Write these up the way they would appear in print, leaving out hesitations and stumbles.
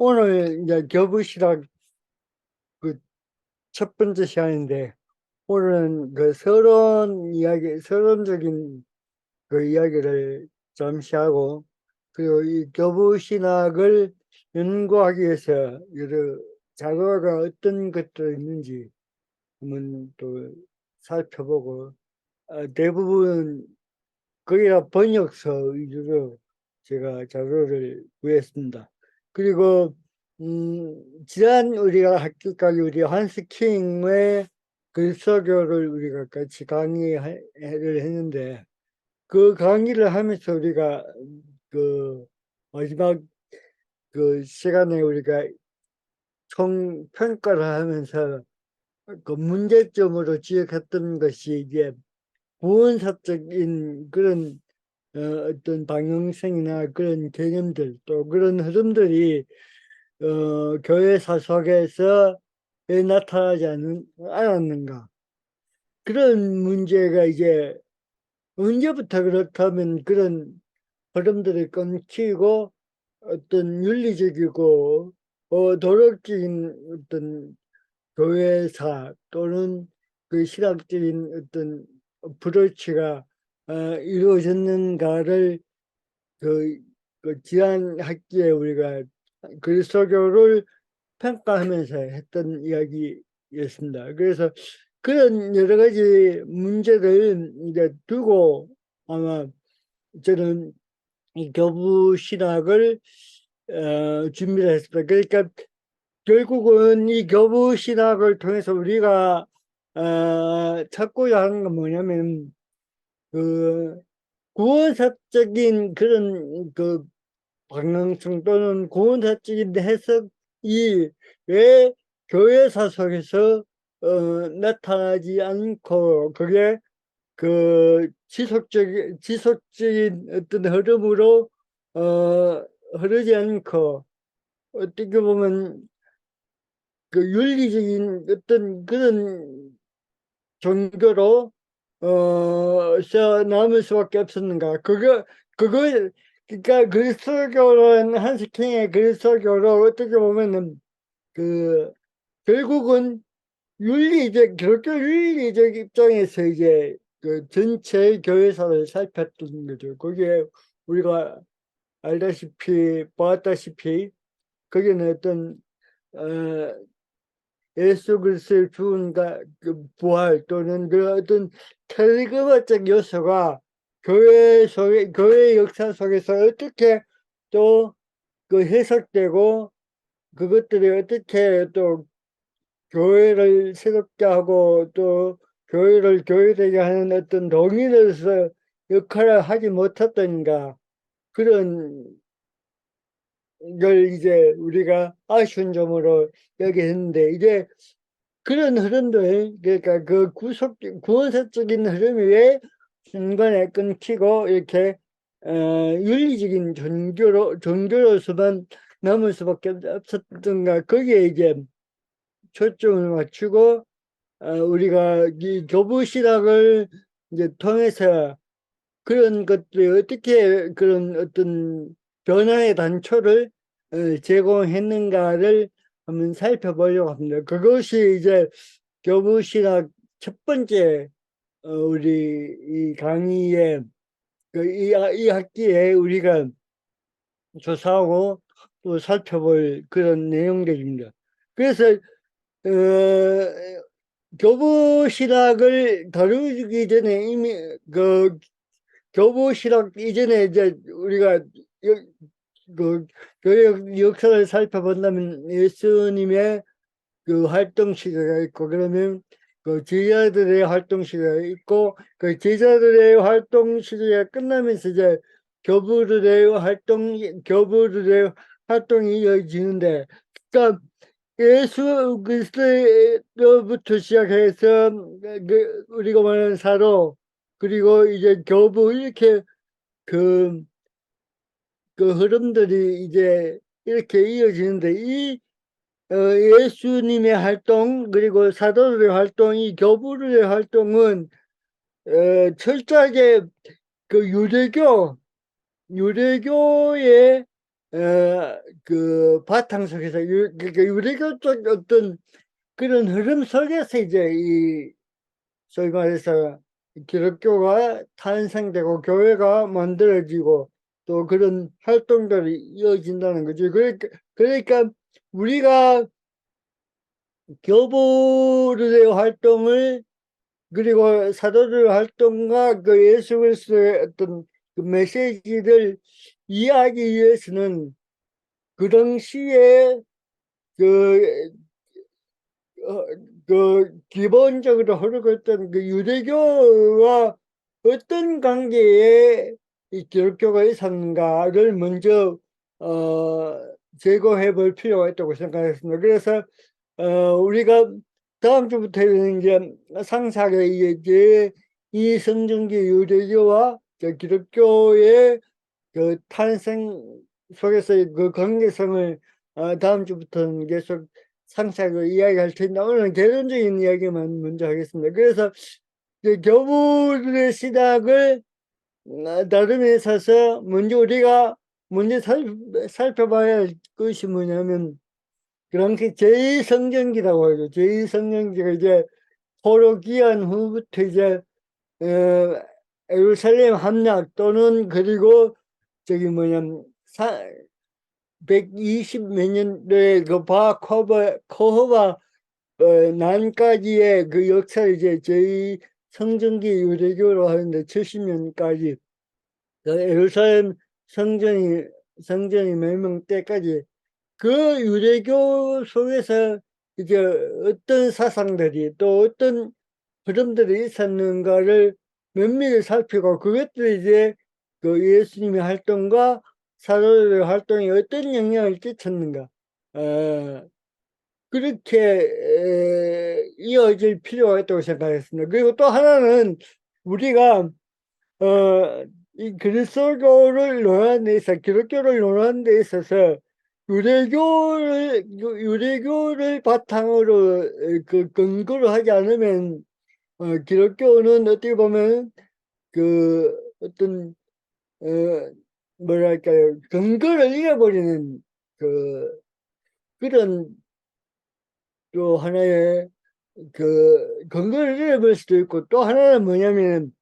오늘 이제 교부실학 그 첫 번째 시간인데, 오늘은 그 서론 이야기, 서론적인 그 이야기를 잠시 하고, 그리고 이 교부신학을 연구하기 위해서 여러 자료가 어떤 것들이 있는지 한번 또 살펴보고, 대부분 거의 다 번역서 위주로 제가 자료를 구했습니다. 그리고 지난 우리가 학기까지 우리 한스킹의 글서교를 우리가 같이 강의를 했는데, 그 강의를 하면서 우리가 그 마지막 그 시간에 우리가 총 평가를 하면서 그 문제점으로 지적했던 것이 이제 구원사적인 그런 어떤 방향성이나 그런 개념들 또 그런 흐름들이 교회사 속에서 왜 나타나지 않았는가, 그런 문제가 이제 언제부터 그렇다면 그런 흐름들이 끊기고 어떤 윤리적이고 도덕적인 어떤 교회사 또는 그 신학적인 어떤 브로치가 이루어졌는가를 그, 그 지난 학기에 우리가 그리스도교를 평가하면서 했던 이야기였습니다. 그래서 그런 여러 가지 문제를 이제 두고 아마 저는 이 교부 신학을 준비를 했습니다. 그러니까 결국은 이 교부 신학을 통해서 우리가 찾고자 하는 건 뭐냐면 그 구원사적인 그런 그 방향성 또는 구원사적인 해석이 왜 교회사 속에서 나타나지 않고 그게 그 지속적인 어떤 흐름으로 흐르지 않고 어떻게 보면 그 윤리적인 어떤 그런 종교로 써 남을 수밖에 없었는가. 그거 그러니까 그리스도교는 한스킹의 그리스도교로 어떻게 보면은 그 결국은 윤리적 기독교 윤리적 입장에서 이제 그 전체 교회사를 살폈던 거죠. 그게 우리가 알다시피 보았다시피 거기는 어떤 어, 예수 그리스도의 죽음과 그 부활 또는 그 어떤 텔레그마적 요소가 교회 역사 속에서 어떻게 또 그 해석되고 그것들이 어떻게 또 교회를 새롭게 하고 또 교회를 교회되게 하는 어떤 동인으로서 역할을 하지 못했던가, 그런 걸 이제 우리가 아쉬운 점으로 여기했는데, 이제 그런 흐름들, 그러니까 그 구원사적인 흐름이 왜 중간에 끊기고 이렇게 윤리적인 종교로서만 남을 수밖에 없었던가, 거기에 이제 초점을 맞추고 우리가 이 교부 신학을 이제 통해서 그런 것들이 어떻게 그런 어떤 변화의 단초를 제공했는가를 한번 살펴보려고 합니다. 그것이 이제 교부신학 첫 번째 우리 이 강의에 이 학기에 우리가 조사하고 또 살펴볼 그런 내용들입니다. 그래서 교부신학을 다루기 전에 이미 그 교부신학 이전에 이제 우리가 그 교회 역사를 살펴본다면 예수님의 그 활동 시대가 있고, 그러면 그 제자들의 활동 시대가 있고, 그 제자들의 활동 시대가 끝나면서 이제 교부들의 활동이 이어지는데, 그러니까 예수 그리스도부터 시작해서 우리가 말하는 사도 그리고 이제 교부 이렇게 그, 그 흐름들이 이제 이렇게 이어지는데, 이 예수님의 활동 그리고 사도들의 활동, 이 교부들의 활동은 철저하게 그 유대교의 그 바탕 속에서 그 유대교 쪽 어떤 그런 흐름 속에서 이제 이 소위 말해서 기독교가 탄생되고 교회가 만들어지고 또 그런 활동들이 이어진다는 거죠. 그러니까 우리가 교부들의 활동을 그리고 사도들의 활동과 그 예수 그리스도의 어떤 그 메시지를 이해하기 위해서는 그 당시에 그, 그 기본적으로 흐르고 있던 그 유대교와 어떤 관계에 이 기독교가 있었는가를 먼저 제거해 볼 필요가 있다고 생각했습니다. 그래서 우리가 다음 주부터는 이제 상세하게 이제 이 성경기 유대교와 기독교의 그 탄생 속에서의 그 관계성을 다음 주부터는 계속 상세하게 이야기할 텐데 오늘은 개론적인 이야기만 먼저 하겠습니다. 그래서 교부들의 시작을 다름에 있어서 먼저 우리가 먼저 살펴봐야 할 것이 뭐냐면 그렇게 제2성경기라고 하죠. 제2성경기가 이제 포로 귀환 후부터 이제 예루살렘 함락 또는 그리고 저기 뭐냐 120 몇 년도에 그 코호바 난까지의 그 역사를 이제 저희 성전기 유대교로 하는데 70년까지 그 예루살렘 성전이 멸망 때까지 그 유대교 속에서 이제 어떤 사상들이 또 어떤 흐름들이 있었는가를 면밀히 살피고 그것들이 이제 그 예수님의 활동과 사도들의 활동에 어떤 영향을 끼쳤는가 그렇게 이어질 필요가 있다고 생각했습니다. 그리고 또 하나는 우리가 이 그리스도교를 논하는 데 있어서 기독교를 논하는 데 있어서 유대교를 바탕으로 그 근거로 하지 않으면 기독교는 어떻게 보면 그 어떤 어, 뭐랄까요 근거를 잃어버리는 그 그런 또 하나의 그 근거를 잃어버릴 수도 있고 또 하나는 뭐냐면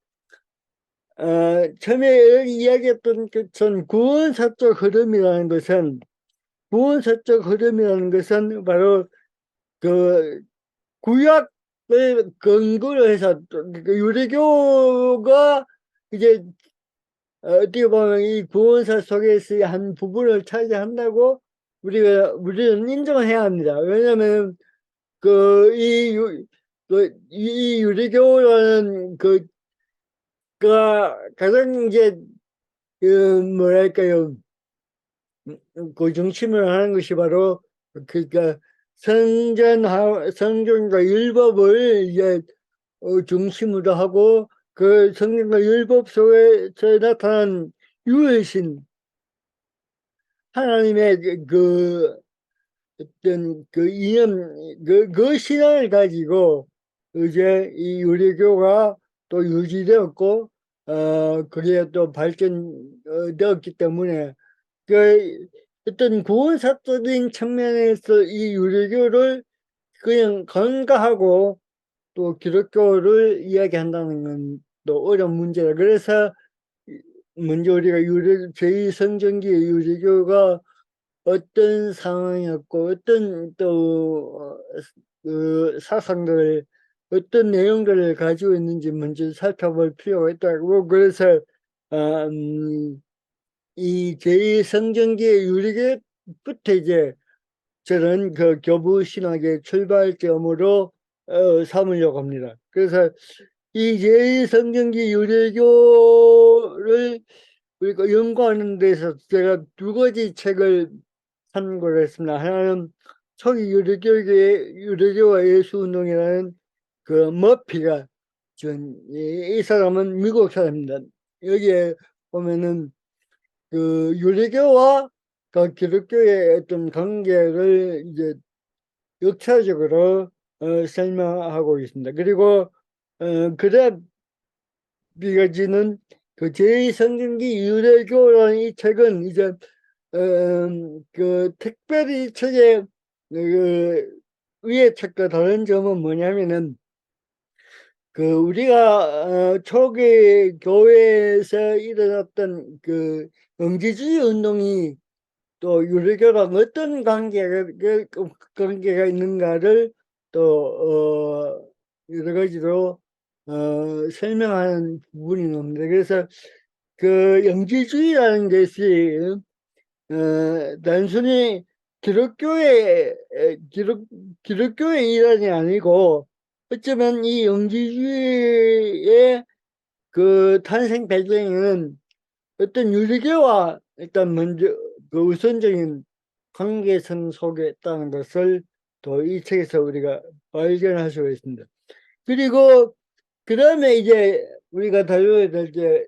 처음에 이야기했던 것처럼 구원사적 흐름이라는 것은 바로 그 구약을 근거로 해서 그 유대교가 이제 어떻게 보면 이 구원사 속에서의 한 부분을 차지한다고 우리는 인정해야 합니다. 왜냐하면 이 유대교라는 그 가장 이제 뭐랄까요 그 중심을 하는 것이 바로 그러니까 성전과 율법을 이제 중심으로 하고 그 성경과 율법 속에서 나타난 유일신 하나님의 어떤 그 이념 그 신앙을 가지고 이제 이 유대교가 또 유지되었고 그게 또 발전되었기 때문에 그 어떤 구원사적인 측면에서 이 유대교를 그냥 간과하고 또 기독교를 이야기한다는 건 또 어려운 문제다. 그래서 먼저 우리가 제2성전기의 유대교가 어떤 상황이었고 어떤 또 그 사상들을 어떤 내용들을 가지고 있는지 먼저 살펴볼 필요가 있다고 그래서 이 제2성전기의 유래교부터 이제 저는 그 교부 신학의 출발점으로 삼으려고 합니다. 그래서 이 제2성전기 유래교를 우리가 연구하는 데서 제가 두 가지 책을 참고를 했습니다. 하나는 초기 유대교와 예수운동이라는 그 머피가 이 사람은 미국 사람입니다. 여기에 보면은 그 유대교와 그 기독교의 어떤 관계를 이제 역사적으로 설명하고 있습니다. 그리고 그래 비가지는 그 제2성경기 유대교라는 이 책은 이제 그 특별히 책의 그 위의 책과 다른 점은 뭐냐면은 그 우리가 초기 교회에서 일어났던 그 영지주의 운동이 또 유대교랑 어떤 관계가 있는가를 또 여러 가지로 설명하는 부분이 나옵니다. 그래서 그 영지주의라는 것이 단순히 기독교의 일환이 아니고 어쩌면 이 영지주의의 그 탄생 배경에는 어떤 유리교와 일단 먼저 그 우선적인 관계성 속에 있다는 것을 또 이 책에서 우리가 발견할 수가 있습니다. 그리고 그 다음에 이제 우리가 다뤄야 될 게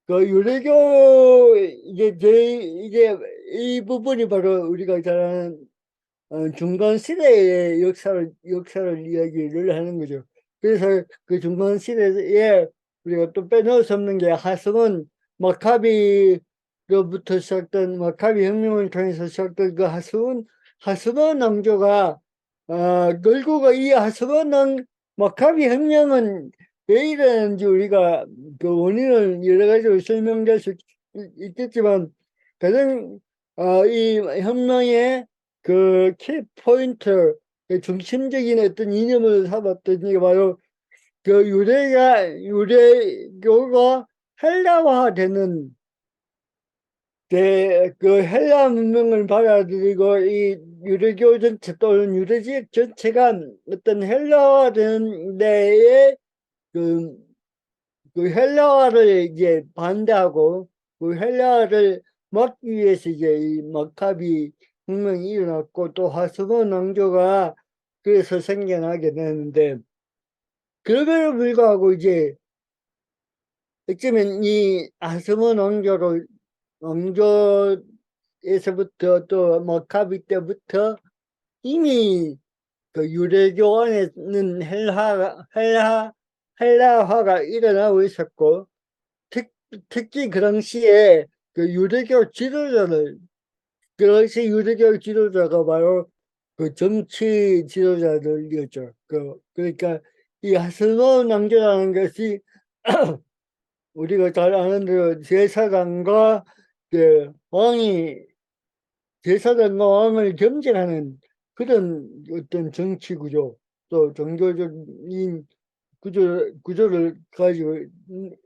그 유대교 이제 이 부분이 바로 우리가 잘 아는 중간 시대의 역사를 이야기를 하는 거죠. 그래서 그 중간 시대에 우리가 또 빼놓을 수 없는 게 하스몬 마카비로부터 시작된 마카비 혁명을 통해서 시작된 그 하스몬 왕조가 결국 이 마카비 혁명은 왜 일어났는지 우리가 그 원인을 여러 가지로 설명될 수 있겠지만 가장 이 혁명의 그 키포인트 중심적인 어떤 이념을 삼았던 게 바로 그 유대교가 헬라화되는 그 헬라 문명을 받아들이고 이 유대교 전체 또는 유대지역 전체가 어떤 헬라화되는 데에 그, 그 헬라화를 이제 반대하고 그 헬라화를 막기 위해서 이제 이 마카비 혁명이 일어났고 또 하스본 왕조가 그래서 생겨나게 되는데 그럼에도 불구하고 이제 어쩌면 이 하스본 왕조에서부터 또 마카비 때부터 이미 그 유대교 안에는 헬라화가 일어나고 있었고 특히 그 당시에 그 그 당시 유대교 지도자가 바로 그 정치 지도자들이었죠. 그러니까 이 하스몬 왕조라는 것이 우리가 잘 아는 대로 그 왕이 제사장과 왕을 경쟁하는 그런 어떤 정치 구조 또 종교적인 구조를 가지고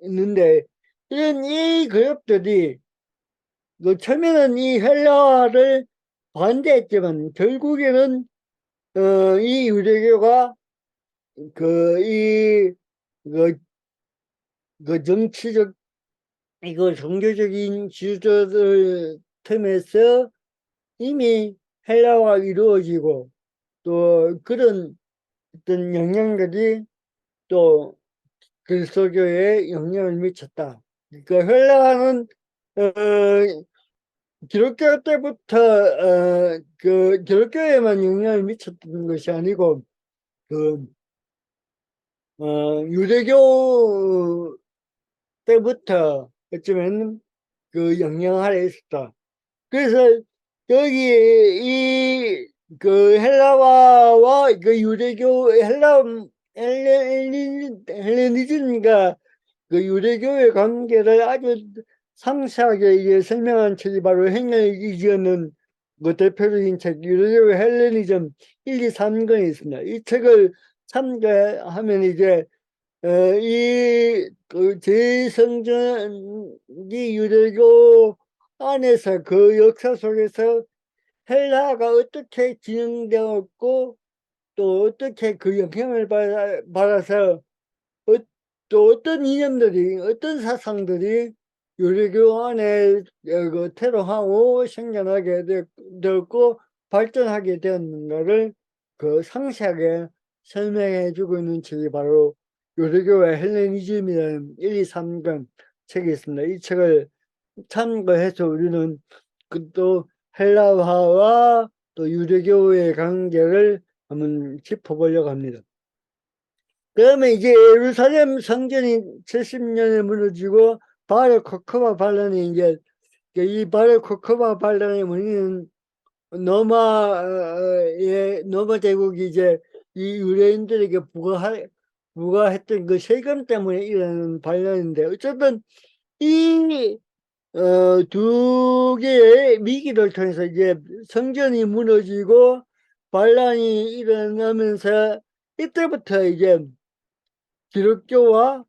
있는데 이런 이 그룹들이 그 처음에는 이 헬라를 반대했지만 결국에는 이 유대교가 그 그, 그 정치적 이거 종교적인 지도자들 틈에서 이미 헬라화가 이루어지고 또 그런 어떤 영향들이 또 그리스도교에 영향을 미쳤다. 그러니까 헬라는 기독교 때부터 그 기독교에만 영향을 미쳤던 것이 아니고 그 유대교 때부터 어쩌면 그 영향 아래 있었다. 그래서 여기 이 그 헬라화와 그 유대교 헬레니즘과 그 유대교의 관계를 아주 상세하게 이제 설명한 책이 바로 행렬이지어는 그 대표적인 책 유대교 헬레니즘 1, 2, 3권이 있습니다. 이 책을 참고하면 이제 이그 제성전기 유대교 안에서 그 역사 속에서 헬라가 어떻게 진행되었고 또 어떻게 그 영향을 받아서 어, 또 어떤 이념들이 어떤 사상들이 유대교 안에 그 태동하고 생겨나게 되었고 발전하게 되었는가를 그 상세하게 설명해 주고 있는 책이 바로 유대교의 헬레니즘이라는 1, 2, 3권 책이 있습니다. 이 책을 참고해서 우리는 또 헬라화와 또 유대교의 관계를 한번 짚어보려고 합니다. 그러면 이제 예루살렘 성전이 70년에 무너지고 바로 코크바 반란이 이제 이 바로 코코바 반란의 원인은 로마 제국이 이제 이 유대인들에게 부과했던 그 세금 때문에 일어나는 반란인데, 어쨌든 이 두 개의 위기를 통해서 이제 성전이 무너지고 반란이 일어나면서 이때부터 이제 기독교와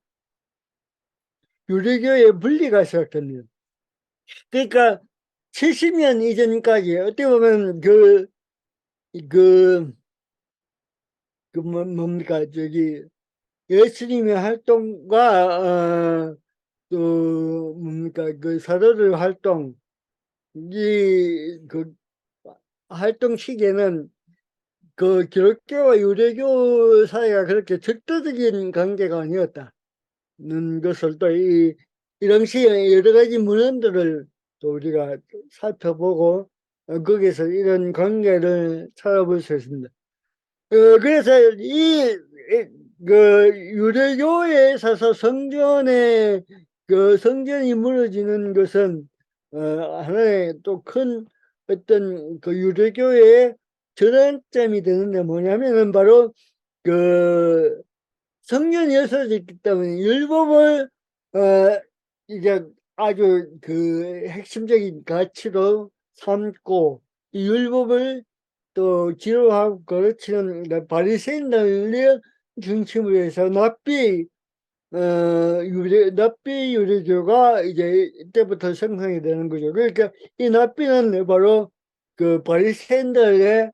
유대교의 분리가 시작됩니다. 그러니까 70년 이전까지 어떻게 보면 그, 뭡니까, 저기, 예수님의 활동과, 또, 뭡니까, 그 사도들 활동, 그 활동 시기에는 그 기독교와 유대교 사이가 그렇게 적대적인 관계가 아니었다는 것을 또 이런 시에 여러 가지 문헌들을 또 우리가 살펴보고 거기서 이런 관계를 찾아볼 수 있습니다. 그래서 그 유대교에 있어서 성전이 무너지는 것은 하나의 또 큰 어떤 그 유대교의 전환점이 되는데 뭐냐면은 바로 그 성전이 없어졌기 때문에 율법을 이제 아주 그 핵심적인 가치로 삼고 이 율법을 또 지도하고 가르치는 바리새인들을 중심으로 해서 납비 유대교가 이제 이때부터 생성이 되는 거죠. 그러니까 이 납비는 바로 그 바리새인들의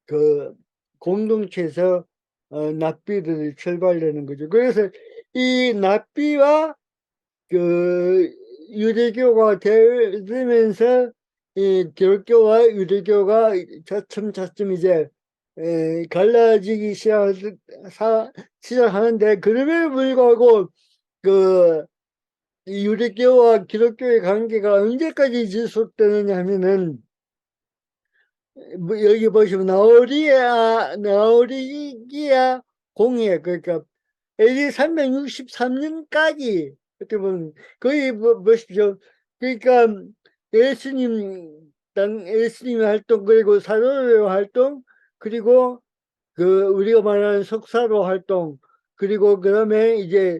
그 공동체에서 납비들이 출발되는 거죠. 그래서 이 납비와 그 유대교가 되면서 이 기독교와 유대교가 차츰차츰 이제 갈라지기 시작하는데, 그럼에도 불구하고 그 유대교와 기독교의 관계가 언제까지 지속되느냐 하면은 뭐 여기 보시면 나우리기아 공예, 그러니까 AD 363년까지 어떻게 보면 거의 보십시오. 그러니까 예수님의 활동, 그리고 사도의 활동, 그리고 그 우리가 말하는 석사로 활동, 그리고 그다음에 이제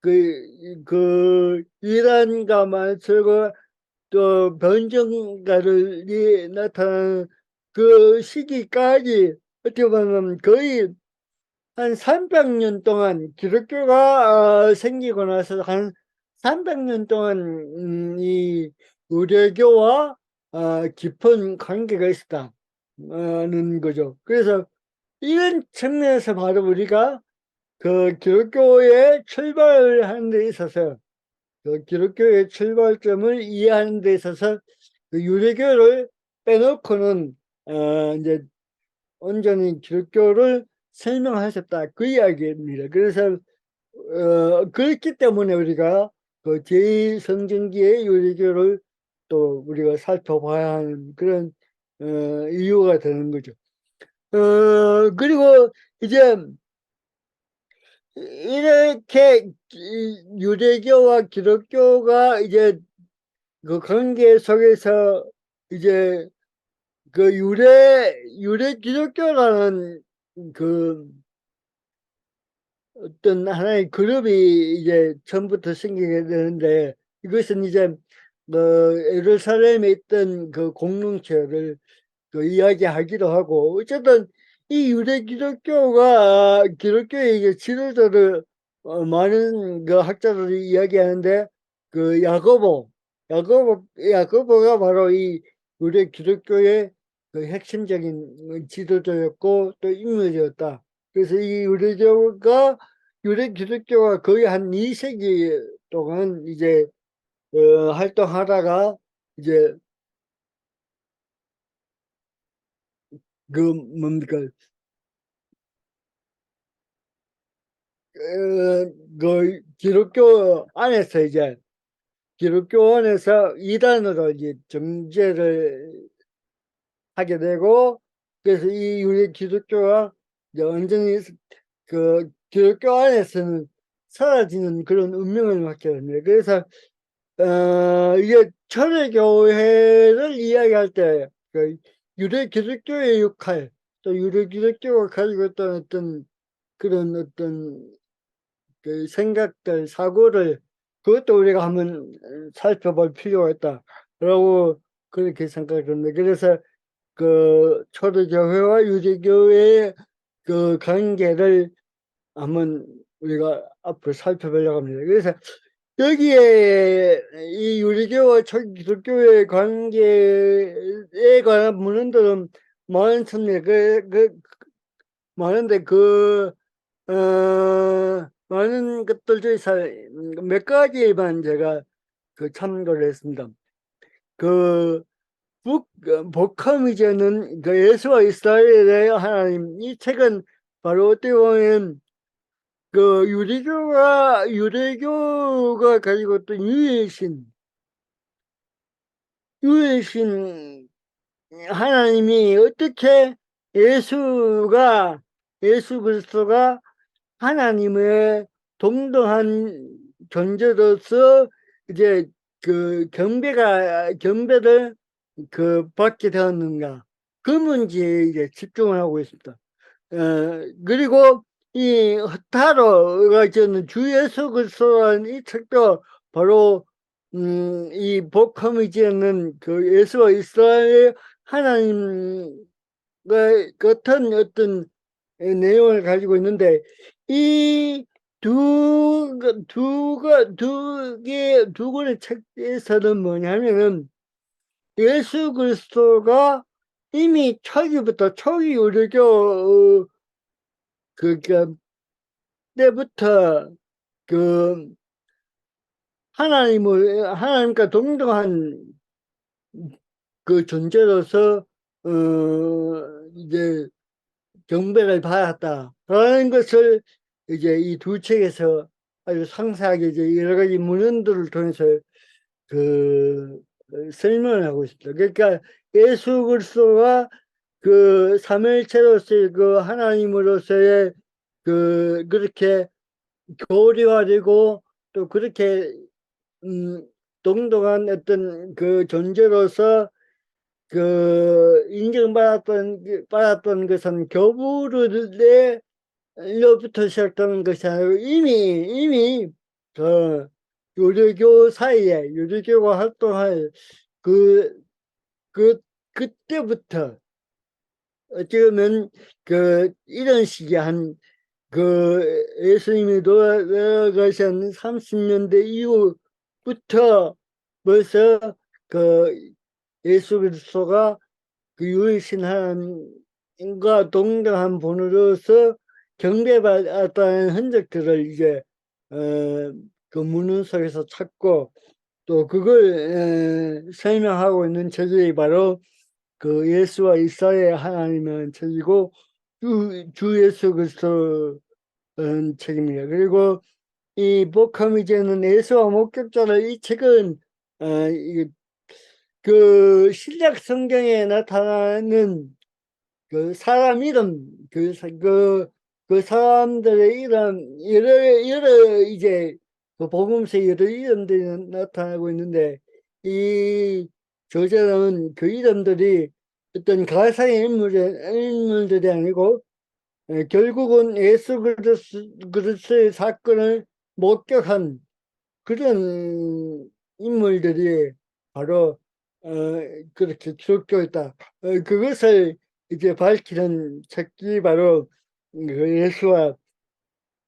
그 이란과 말설과 또 변정가를 나타나는 그 시기까지 어떻게 보면 거의 한 300년 동안 기독교가 생기고 나서 한 300년 동안 이 유대교와 깊은 관계가 있었다는 거죠. 그래서 이런 측면에서 바로 우리가 그 기독교의 출발을 하는 데 있어서 그 기독교의 출발점을 이해하는 데 있어서 그 유대교를 빼놓고는 이제 온전히 기독교를 설명하셨다, 그 이야기입니다. 그래서 그렇기 때문에 우리가 그 제2성전기의 유대교를 또 우리가 살펴봐야 하는 그런 이유가 되는 거죠. 그리고 이제 이렇게 유대교와 기독교가 이제 그 관계 속에서 이제 그 유대 기독교라는 그 어떤 하나의 그룹이 이제 처음부터 생기게 되는데, 이것은 이제 예루살렘에 있던 그 공동체를 그 이야기하기도 하고, 어쨌든 이 유대 기독교의 이제 지도자를 많은 그 학자들이 이야기하는데, 그 야고보가 바로 이 유대 기독교의 그 핵심적인 지도자였고 또 인물이었다. 그래서 이 유대 기독교가 거의 한 2세기 동안 이제 활동하다가 이제 그 뭡니까, 그 기독교 안에서 이단으로 이제 정제를 하게 되고, 그래서 이 유대 기독교가 이제 완전히 그 기독교 안에서는 사라지는 그런 운명을 맞게 됩니다. 그래서 이게 초대교회를 이야기할 때, 그 유대 기독교의 역할, 또 유대 기독교가 가지고 있던 어떤 그런 어떤 그 생각들, 사고를 그것도 우리가 한번 살펴볼 필요가 있다라고 그렇게 생각합니다. 그래서 그 초대교회와 유대교회의 그 관계를 한번 우리가 앞으로 살펴보려고 합니다. 그래서 여기에 이 유리교와 기독교의 관계에 관한 문헌들은 많습니다. 많은데 많은 것들 중에서 몇 가지만 제가 그 참고를 했습니다. 그 복음이제는 그 예수와 이스라엘의 하나님, 이 책은 바로 어떻게 보면 그 유대교가 가지고 있던 유일신 하나님이 어떻게 예수 그리스도가 하나님의 동등한 존재로서 이제 그 경배를 그 받게 되었는가, 그 문제에 이제 집중을 하고 있습니다. 그리고 이 타로가 저는 주 예수 그리스도라는 이 책도 바로 이 복음이지는 그 예수와 이스라엘 하나님과 같은 어떤 내용을 가지고 있는데, 이 두 권의 책에서는 뭐냐면은 예수 그리스도가 이미 초기부터 초기 유대교 그 때부터 그 하나님과 동등한 그 존재로서 이제 경배를 받았다라는 것을 이제 이 두 책에서 아주 상세하게 이제 여러 가지 문헌들을 통해서 그 설명을 하고 있습니다. 그러니까 예수 그리스도가 그 삼일체로서의 그 하나님으로서의 그렇게 교류화되고 또 그렇게 동등한 어떤 그 존재로서 그 받았던 것은 교부로부터 시작되는 것이 아니고 이미 그 유대교 사이에 유대교가 활동할 그, 그, 그때부터 어찌 보면 그 이런 식의 예수님이 돌아가신 30년대 이후부터 벌써 그 예수 그리스도가 그 유일신 하나님과 동등한 분으로서 경배받았다는 흔적들을 이제 그 문헌 속에서 찾고 또 그걸 설명하고 있는 책이 바로 그 예수와 이스라엘 하나님의 책이고 주 예수 그리스도 책입니다. 그리고 이 복음이제는 예수와 목격자를 이 책은 그 신약 성경에 나타나는 그 사람 이름 그 사람들의 이름 여러 이제 그 복음서에 여러 이름들이 나타나고 있는데 이 저자는 그 이름들이 어떤 가상의 인물들이 아니고 결국은 예수 그리스도의 사건을 목격한 그런 인물들이 바로 어, 그렇게 기록되어 있다. 그것을 이제 밝히는 책이 바로 그 예수와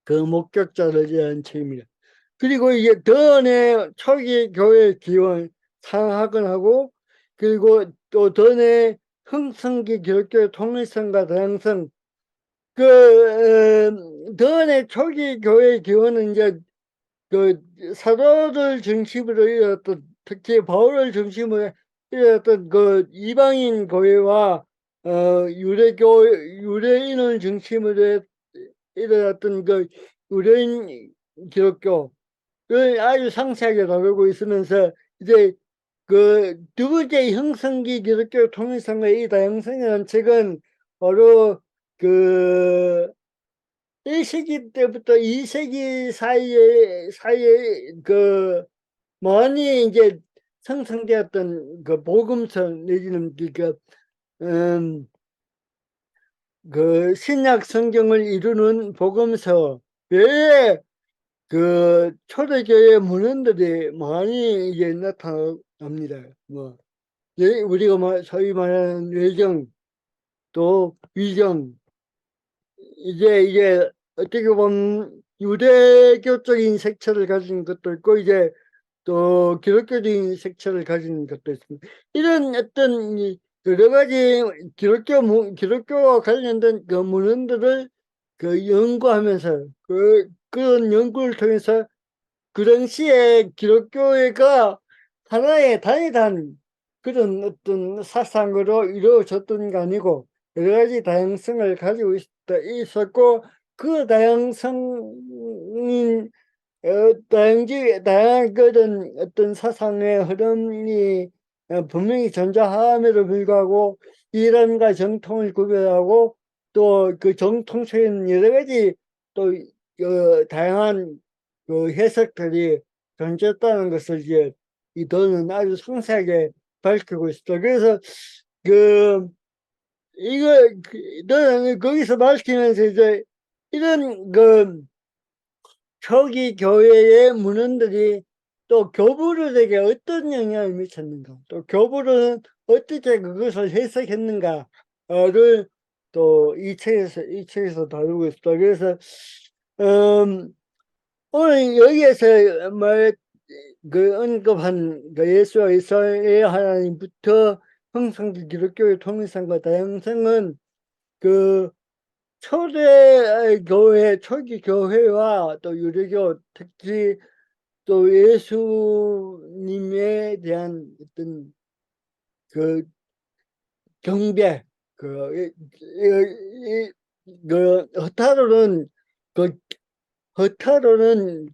그 목격자를 위한 책입니다. 그리고 이게 더내 초기 교회 기원 상학원하고 그리고 또 더내 흥성기 기독교 통일성과 다양성 더내 초기 교회 기원은 이제 그 사도를 중심으로 이뤘던 특히 바울을 중심으로 이뤘던 그 이방인 교회와 유대인을 중심으로 일어났던 그 유대인 기독교를 아주 상세하게 다루고 있으면서 이제 그 두 번째 형성기 기독교 통일성과 이 다양성이라는 책은 바로 그 1세기 때부터 2세기 사이에 많이 이제 생성되었던 그 복음서 내지는 음, 그 신약 성경을 이루는 복음서 외에 그 초대교회 문헌들이 많이 이제 나타납니다. 뭐 우리가 소위 말하는 외경 또 위경 이제 어떻게 보면 유대교적인 색채를 가진 것도 있고 이제 또 기독교적인 색채를 가진 것도 있습니다. 이런 어떤 여러 가지 기독교와 관련된 그 문헌들을 그 연구하면서 그런 연구를 통해서 그 당시에 기독교회가 하나의 단일한 그런 어떤 사상으로 이루어졌던 게 아니고 여러 가지 다양성을 가지고 있었고 그 다양성인 다양한 그런 어떤 사상의 흐름이 분명히 존재함에도 불구하고 이론과 정통을 구별하고 또 그 정통 속에는 여러 가지 또 다양한 그 해석들이 존재했다는 것을 이제 이 도는 아주 상세하게 밝히고 있습니다. 그래서 그 이거 너는 거기서 밝히면서 이제 이런 그 초기 교회의 문헌들이 또 교부들에게 어떤 영향을 미쳤는가, 또 교부들은 어떻게 그것을 해석했는가를 또 이 책에서 다루고 있다. 그래서 오늘 여기에서 언급한 그 예수와 이스라엘 하나님부터 형성된 기독교의 통일성과 다양성은 그 초대 교회, 초기 교회와 또 유대교, 특히 또 예수님에 대한 어떤 그 경배, 허타로는, 그, 허타로는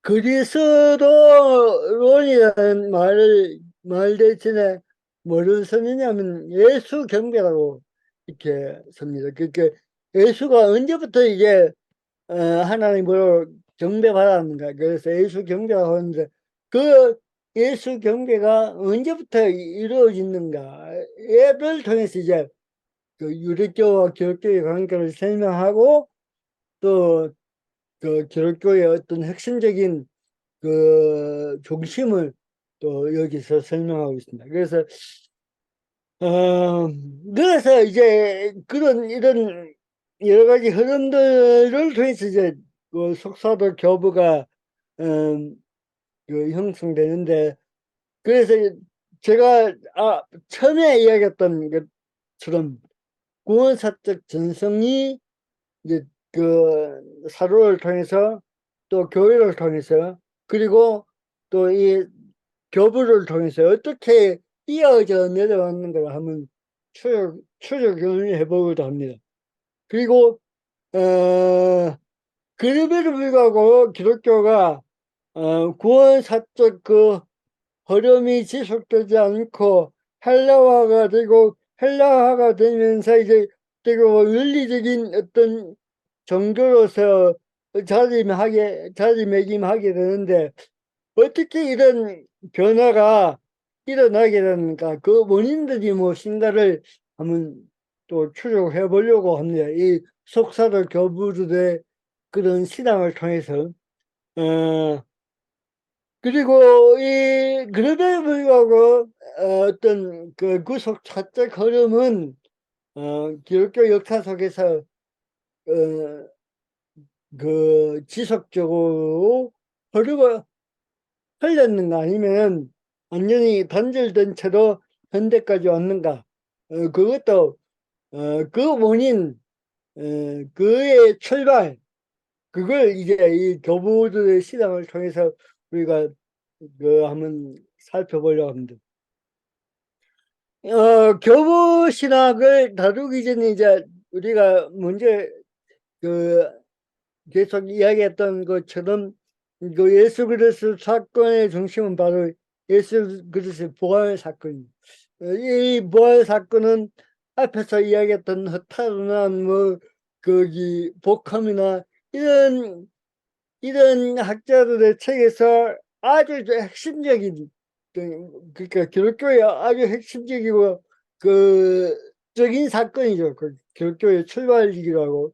그리스도론이라는 말 대신에 뭐를 쓰느냐면 예수 경배라고 이렇게 씁니다. 그러니까 예수가 언제부터 이제 하나님으로 경배받았는가. 그래서 예수 경배라고 하는데 그 예수 경배가 언제부터 이루어졌는가를 통해서 이제 그 유대교와 기독교의 관계를 설명하고 또 그 기독교의 어떤 핵심적인 그 중심을 또 여기서 설명하고 있습니다. 그래서 이제 그런 이런 여러 가지 흐름들을 통해서 이제 그 속사도 교부가 음, 그 형성되는데 그래서 제가 처음에 이야기했던 것처럼 구원사적 전성이 이제 그 사도를 통해서 또 교회를 통해서 그리고 또 이 교부를 통해서 어떻게 이어져 내려왔는가 하면 추적을 해보기도 합니다. 그리고 그럼에도 불구하고 기독교가 구원사적 그 흐름이 지속되지 않고 헬라화가 되면서 이제 되고 윤리적인 어떤 정도로서 자리매김하게 되는데 어떻게 이런 변화가 일어나게 되는가 그 원인들이 무엇인가를 한번 또 추적해 보려고 합니다. 이 속사도 교부들의 그런 신앙을 통해서 그리고 그럼에도 불구하고 어떤 그 구속 사적 흐름은 기독교 역사 속에서 어, 그 지속적으로 흐르고 흘렸는가 아니면 완전히 단절된 채로 현대까지 왔는가 그것도 그 원인 그의 출발 그걸 이제 이 교부들의 신앙을 통해서 우리가 한번 살펴보려고 합니다. 교부 신학을 다루기 전에 이제 우리가 먼저 그 계속 이야기했던 것처럼 그 예수 그리스도 사건의 중심은 바로 예수 그리스도의 부활 사건입니다. 이 부활 사건은 앞에서 이야기했던 허타루나 뭐 거기 복함이나 이런 학자들의 책에서 아주 핵심적인, 그러니까 기독교의 아주 핵심적이고 적인 사건이죠. 그 기독교의 출발이기도 하고.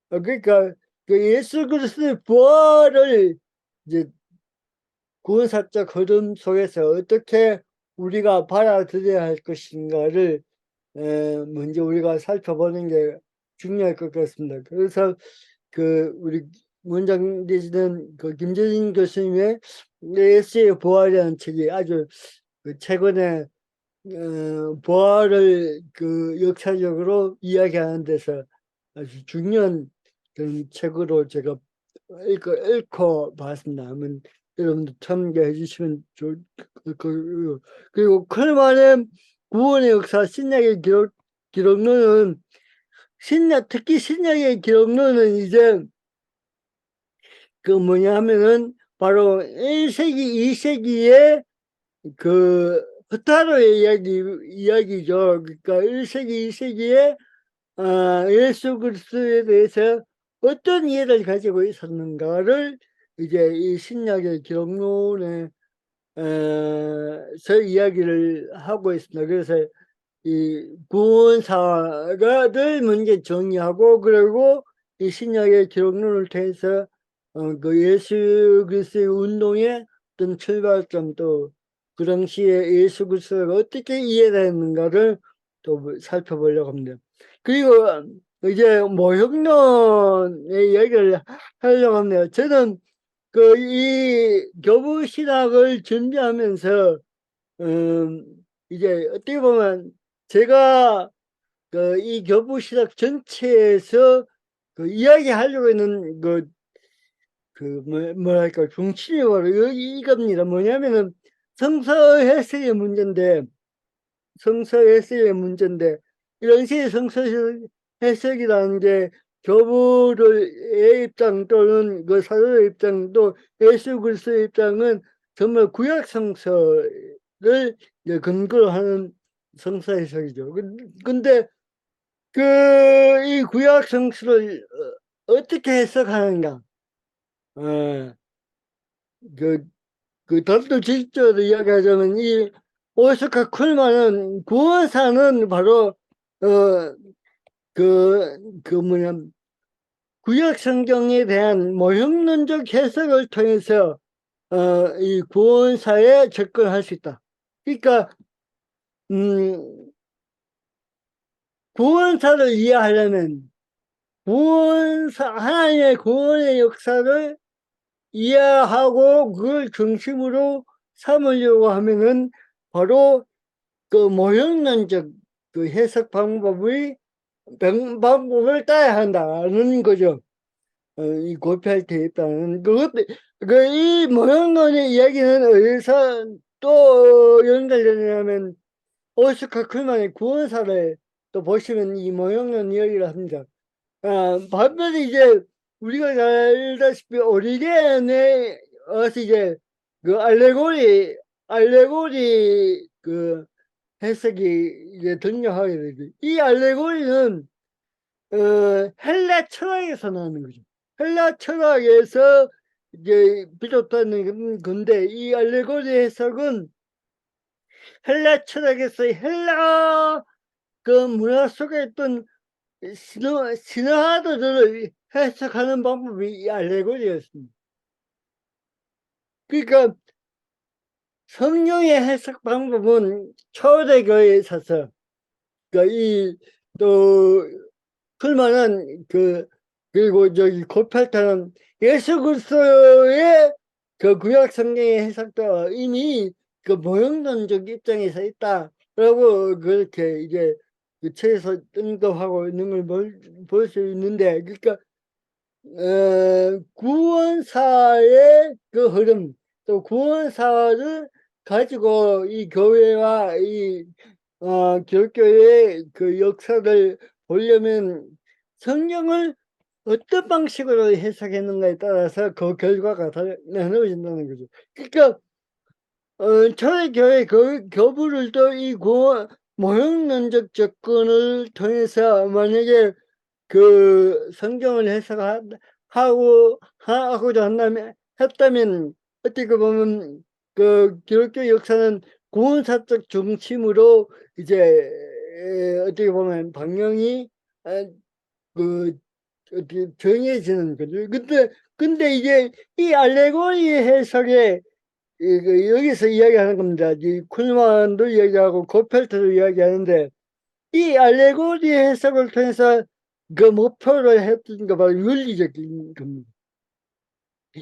그러니까 그 예수 그리스도의 부활을 이제 구원사적 흐름 속에서 어떻게 우리가 받아들여야 할 것인가를 먼저 우리가 살펴보는 게 중요할 것 같습니다. 그래서 우리 원장 되시는 김재진 교수님의 예수의 부활이라는 책이 아주 최근에 부활을 역사적으로 이야기하는 데서 아주 중요한 그런 책으로 제가 읽고 봤습니다. 한번 여러분도 참고해 주시면 좋을 거고요. 그리고 컬만의 구원의 역사 신약의 기록론은 특히 신약의 기록론은 이제 뭐냐 하면은 바로 1세기, 2세기의 흐타로의 이야기죠. 그러니까 1세기, 2세기에 예수 그리스도에 대해서 어떤 이해를 가지고 있었는가를 이제 이 신약의 기록론에 서 이야기를 하고 있습니다. 그래서 이 구원사가를 먼저 정의하고, 그리고 이 신약의 기록론을 통해서 예수 그리스도의 운동의 어떤 출발점, 또 그 당시에 예수 그리스도가 어떻게 이해됐는가를 또 살펴보려고 합니다. 그리고 이제 모형론의 얘기를 하려고 합니다. 저는 이 교부신학을 준비하면서 이제 어떻게 보면 제가 이 교부신학 전체에서 이야기하려고 있는 뭐랄까 중심이 바로 이겁니다. 뭐냐면은 성서 해석의 문제인데, 이런 식의 성서 해석이라는 게 교부의 입장 또는 사도의 입장, 또 예수 그리스도의 입장은 정말 구약 성서를 이제 근거로 하는 성서 해석이죠. 근데 이 구약 성서를 어떻게 해석하는가? 어, 단도직입적으로 이야기하자면 이 오스카 쿨만은 구원사는 바로 뭐냐, 구약 성경에 대한 모형론적 해석을 통해서 이 구원사에 접근할 수 있다. 그러니까 구원사를 이해하려면 하나님의 구원의 역사를 이해하고 그걸 중심으로 삼으려고 하면은 바로 모형론적 해석 방법을 따야 한다는 거죠. 이 고피할 때 있다는 이 모형론의 이야기는 어디서 또 연결되냐면 오스카 쿨만의 구원사를 또 보시면 이 모형론 이야기를 합니다. 반면에 이제 우리가 잘 알다시피 오리겐에 와서 이제 알레고리 해석이 이제 등장하게 되죠. 이 알레고리는 헬라 철학에서 나오는 거죠. 헬라 철학에서 이제 비롯되는 건데, 이 알레고리 해석은 헬라 철학에서 헬라 문화 속에 있던 신화들을 해석하는 방법이 이 알레고리였습니다. 그러니까 성령의 해석 방법은 초대교회에 있어서 이또 풀만한 그리고 고팔타는 예수 그리스도의 구약 성경의 해석도 이미 모형론적 입장에서 있다라고 그렇게 이제 책에서 언급하고 있는 걸 볼 수 있는데, 그러니까 구원사의 흐름, 또 구원사를 가지고 이 교회와 이 기독교의 역사를 보려면 성경을 어떤 방식으로 해석했는가에 따라서 그 결과가 다 나눠진다는 거죠. 그러니까 초대교회 교부들도 이 모형론적 접근을 통해서 만약에 성경을 해석하고자 했다면 어떻게 보면 그 기독교 역사는 구원사적 중심으로 이제 어떻게 보면 방향이 그 어떻게 정해지는 거죠. 근데 이제 이 알레고리 해석에 여기서 이야기하는 겁니다. 이 쿨만도 이야기하고 고펠트도 이야기하는데 이 알레고리 해석을 통해서 그 목표를 했던 게 바로 윤리적인 겁니다.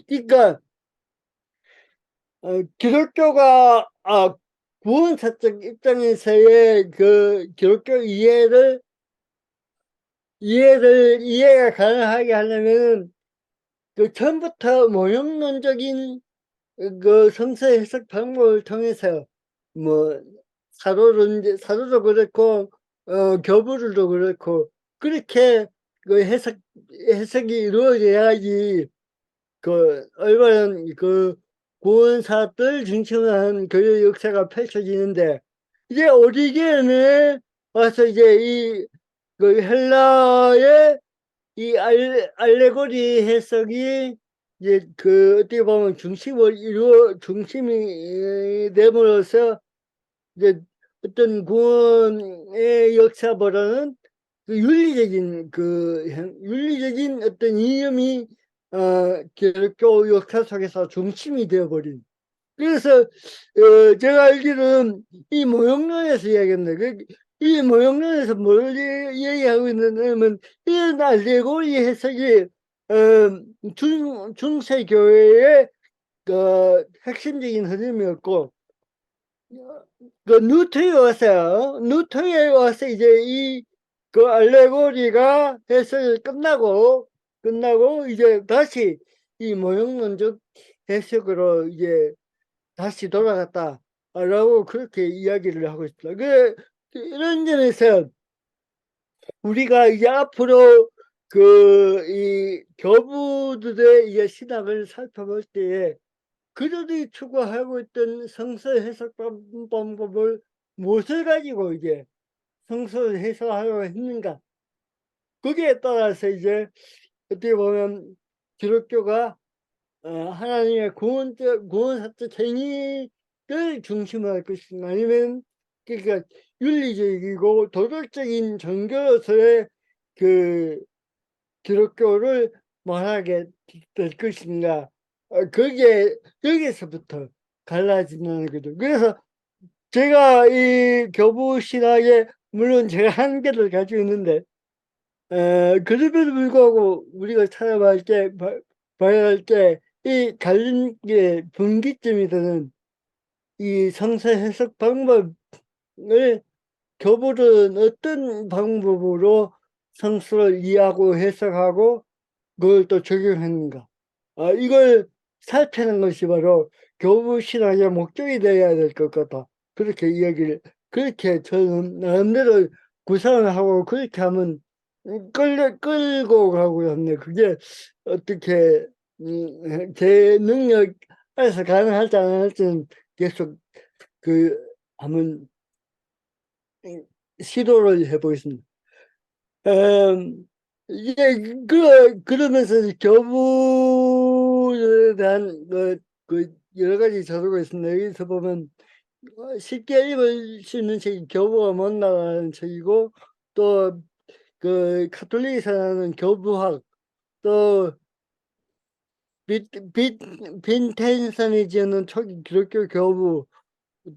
그러니까 기독교가 구원사적 입장에서의 그 기독교 이해가 가능하게 하려면 그 처음부터 모형론적인 그 성서 해석 방법을 통해서 뭐 사도도 그렇고 교부들도 그렇고 그렇게 그 해석이 이루어져야지 그 올바른 그 구원사들 중심으로 한 교회 역사가 펼쳐지는데 이제 오리겐에 와서 이제 이 그 헬라의 이 알레고리 해석이 이제 그 어떻게 보면 중심이 됨으로써 이제 어떤 구원의 역사보다는 그 윤리적인 어떤 이념이 기독교 역사 속에서 중심이 되어버린. 그래서 제가 알기로는 이 모형론에서 이야기합니다. 이 모형론에서 뭘 얘기하고 있느냐면 이 알레고리 해석이 중세교회의 그 핵심적인 흐름이었고 그 뉴트에 와서 이제 이 그 알레고리가 해석이 끝나고 이제 다시 이 모형론적 해석으로 이제 다시 돌아갔다라고 그렇게 이야기를 하고 있습니다. 이런 점에서 우리가 이제 앞으로 그 이 교부들의 이제 신학을 살펴볼 때에 그들이 추구하고 있던 성서 해석 방법을 무엇을 가지고 이제 성서를 해석하려고 했는가? 거기에 따라서 이제 어떻게 보면 기독교가 하나님의 구원사적 행위를 중심으로 할 것인가 아니면 그러니까 윤리적이고 도덕적인 종교로서의 그 기독교를 말하게 될 것인가 그게 여기서부터 갈라진다는 거죠. 그래서 제가 이 교부 신학에 물론 제가 한계를 가지고 있는데 그럼에도 불구하고 우리가 찾아봐야 봐야 할 때 이 갈림의 분기점이 되는 이 성서 해석 방법을 교부는 어떤 방법으로 성서를 이해하고 해석하고 그걸 또 적용하는가. 이걸 살피는 것이 바로 교부 신학의 목적이 되어야 될 것 같다. 그렇게 저는 나름대로 구상을 하고 그렇게 하면 끌고 가고 합니다. 그게 어떻게 제 능력 안에서 가능할지 안 할지는 계속 그 한번 시도를 해보겠습니다. 이게 그러면서 교부에 대한 여러 가지 자료가 있습니다. 여기서 보면 쉽게 읽을 수 있는 책이 교부가 못나가는 책이고 또 그 카톨릭에서는 교부학 또 빈텐슨이 지은 초기 기독교 교부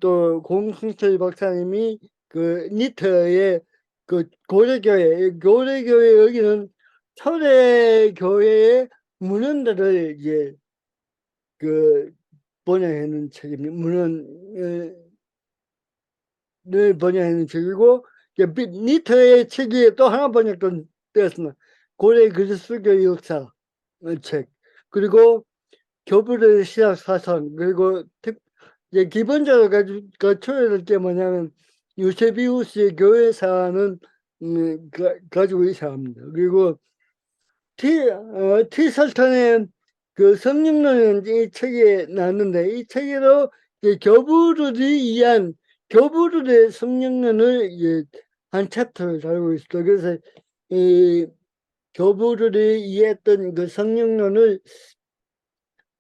또 공승철 박사님이 그 니트의 그 고려교회 여기는 초대교회의 문헌들을 이제 그 번역하는 책입니다. 문헌을 번역하는 책이고 니트의 책이 또 하나 번역도 되었습니다. 고려 그리스도 역사 책 그리고 교부의 신학 사상 그리고 이제 기본적으로 갖춰야 될 게 뭐냐면 유세비우스의 교회사는 가지고 있어야 합니다. 그리고 설턴의 그 성령론은 이 책에 나왔는데 이 책에도 교부들의 성령론을 이제 한 챕터를 다루고 있어요. 그래서 이 교부들이 이해했던 그 성령론을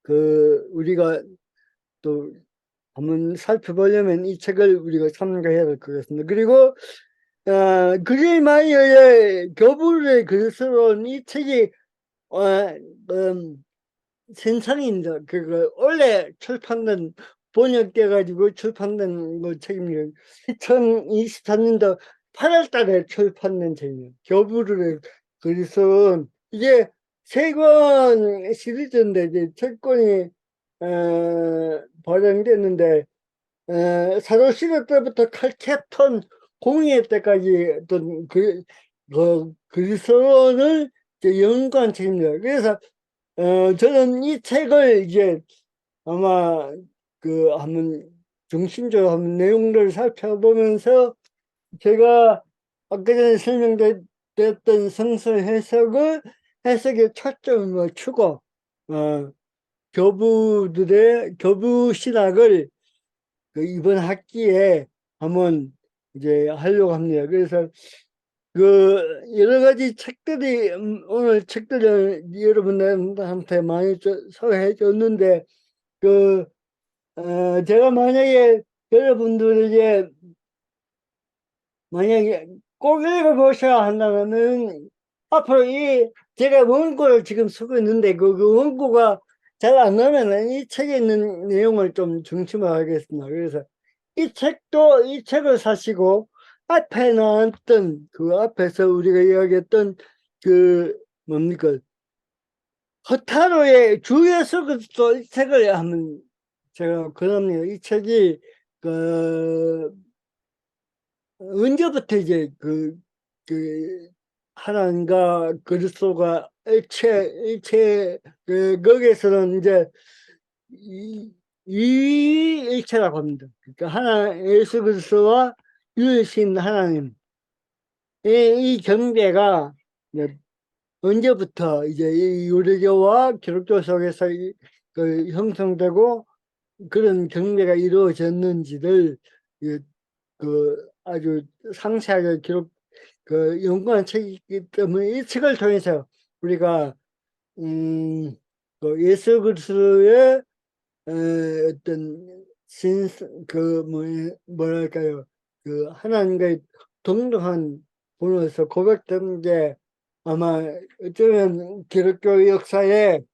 우리가 또 한번 살펴보려면 이 책을 우리가 참고해야 될 것 같습니다. 그리고 그리마이어의 교부의 글쓰러운 이 책이 신상입니다. 그거 원래 출판된 번역돼 가지고 출판된 거 책입니다. 2023년도 8월 달에 출판된 책이에요. 교부를 글쓴 이게 세 권 시리즈인데 이제 첫 권이 발행됐는데 사도시대 때부터 칼캡턴 공예 때까지 어떤 글선을 연구한 책입니다. 그래서 저는 이 책을 이제 아마 한번 중심적으로 한번 내용들을 살펴보면서 제가 아까 전에 설명됐던 성서 해석의 초점을 맞추고 교부 신학을 이번 학기에 한번 이제 하려고 합니다. 그래서 여러 가지 책들이 오늘 책들을 여러분들한테 많이 소개해 줬는데 제가 만약에 여러분들에게 만약에 꼭 읽어보셔야 한다면 앞으로 제가 원고를 지금 쓰고 있는데 그 원고가 잘 안 나오면 이 책에 있는 내용을 좀 중심으로 하겠습니다. 그래서 이 책을 사시고 앞에 나왔던 그 앞에서 우리가 이야기했던 뭡니까 허타로의 주예수 그리스도 이 책을 한번 제가 그럽니다. 이 책이 언제부터 이제 하나님과 그리스도가 일체 거기에서는 이제 일체라고 합니다. 그러니까 예수 그리스도와 유일신 하나님 이 경계가 언제부터 이제 이 유대교와 기독교 속에서 형성되고 그런 경계가 이루어졌는지를 아주 상세하게 연구한 책이기 때문에 이 책을 통해서 우리가 예수 그리스도의 어떤 뭐랄까요 하나님과의 동등한 분으로서 고백된 게 아마 어쩌면 기독교 역사의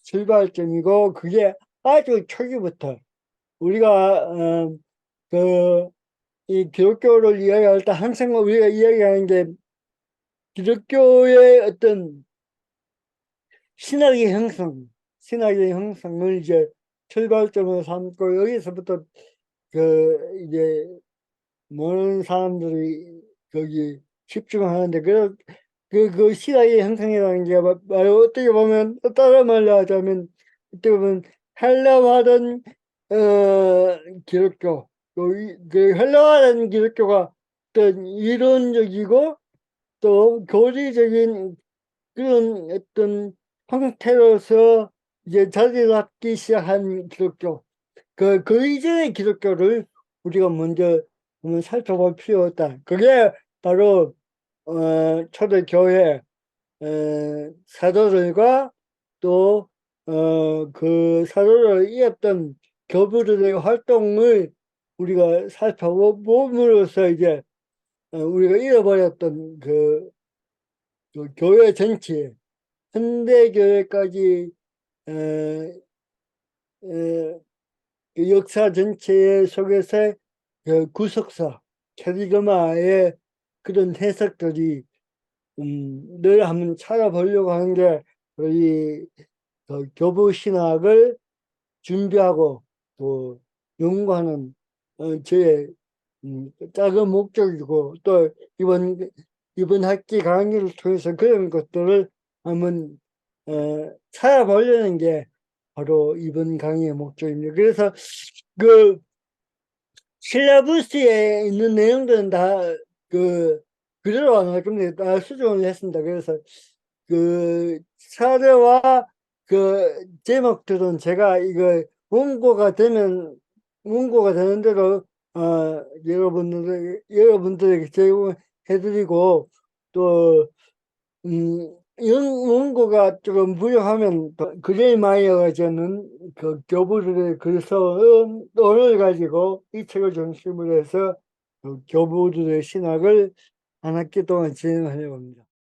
출발점이고 그게 아주 초기부터 우리가 이 기독교를 이야기할 때 항상 우리가 이야기하는 게 기독교의 어떤 신학의 형성을 이제 출발점으로 삼고 여기서부터 이제 모르는 사람들이 거기 집중하는데 그 신학의 형성이라는 게 어떻게 보면 다른 말로 하자면 어떻게 보면 헬라화된 기독교 그 헬라화된 기독교가 어떤 이론적이고 또 교리적인 그런 어떤 형태로서 이제 자리 잡기 시작한 기독교 그 이전의 기독교를 우리가 먼저 한번 살펴볼 필요가 있다. 그게 바로 초대교회 사도들과 또 그 사도를 이었던 교부들의 활동을 우리가 살펴봄으로써 이제 우리가 잃어버렸던 교회 전체 현대 교회까지 그 역사 전체 속에서 구속사 캐리그마의 그런 해석들이 늘 한번 찾아보려고 하는 게 이 교부 신학을 준비하고 또 연구하는 저의 작은 목적이고 또 이번 학기 강의를 통해서 그런 것들을 한번 찾아보려는 게 바로 이번 강의의 목적입니다. 그래서 그 실라부스에 있는 내용들은 다 그대로 안 할 겁니다. 다 수정을 했습니다. 그래서 사례와 제목들은 제가 이거 원고가 되는 대로 여러분들에게 제공해드리고 또 원고가 조금 부족하면 그레이마이어가 그 교부들의 글서 언어를 가지고 이 책을 중심으로 해서 그 교부들의 신학을 한 학기 동안 진행하려고 합니다.